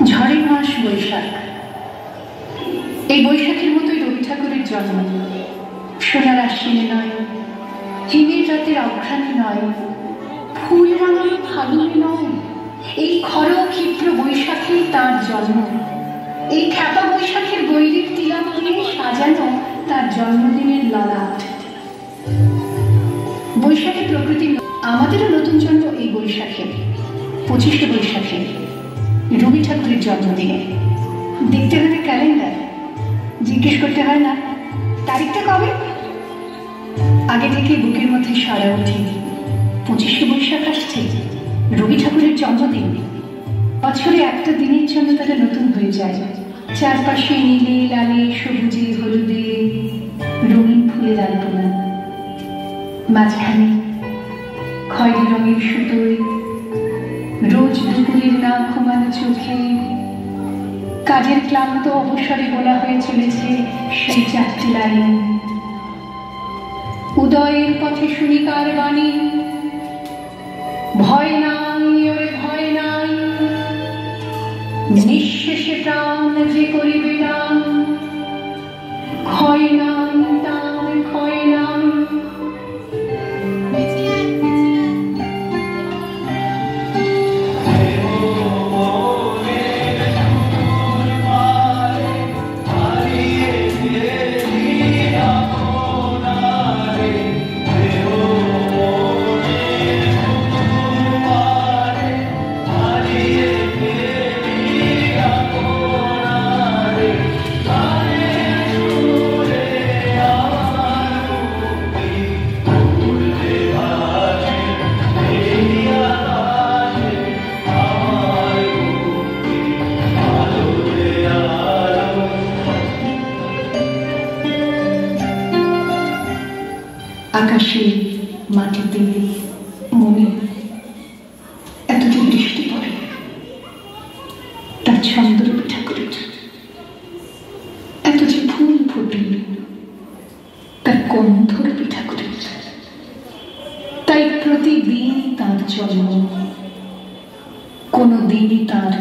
ঝড়ের মাস বৈশাখ। এই বৈশাখের মতোই রবি ঠাকুরের জন্ম। সোনার আশ্বিনে নয়, হিমের রাতের অঘ্রাণে নয়, ফুল রাঙানো ফাগুনে নয়, এই খর ক্ষিপ্র বৈশাখেই তার জন্ম। এই খ্যাপা বৈশাখের গৈরিক তিলক দিয়ে সাজানো তার জন্মদিনের ললাট। বৈশাখে প্রকৃতি আমাদেরও নতুন জন্ম এই বৈশাখে, 25শে বৈশাখে, রবি ঠাকুরের জন্মদিনে। দেখতে হবে ক্যালেন্ডার, জিজ্ঞেস করতে হয় না তারিখটা কবে। আগে থেকে বুকের মধ্যে সারা ওঠে 25শে বৈশাখ আসছে, রবি ঠাকুরের জন্মদিন। বছরে একটা দিনের জন্য তারা নতুন হয়ে যায়। চারপাশে নীলে লালে সবুজে হলুদে রঙিন ফুলের আলপনা, মাঝখানে খয়েরি রঙের সুতোয় রোজ দুপুরের না ঘুমানো চোখে কাজের ক্লান্ত অবসরে বলা হয়ে চলেছে সেই 4টি লাইন। উদয়ের পথে শুনি কার বাণী, ভয় নাই ওরে ভয় নাই, নিঃশেষে প্রাণ যে করিবে দান, ক্ষয় নাই তার ক্ষয় নাই। আকাশে মাটিতে মনে এত যে বৃষ্টি পড়ে, তার ছন্দ রবি ঠাকুরের। এত যে ফুল ফোটে, তার গন্ধ রবি ঠাকুরের। তাই প্রতিদিন তার জন্ম, কোনো দিনই তার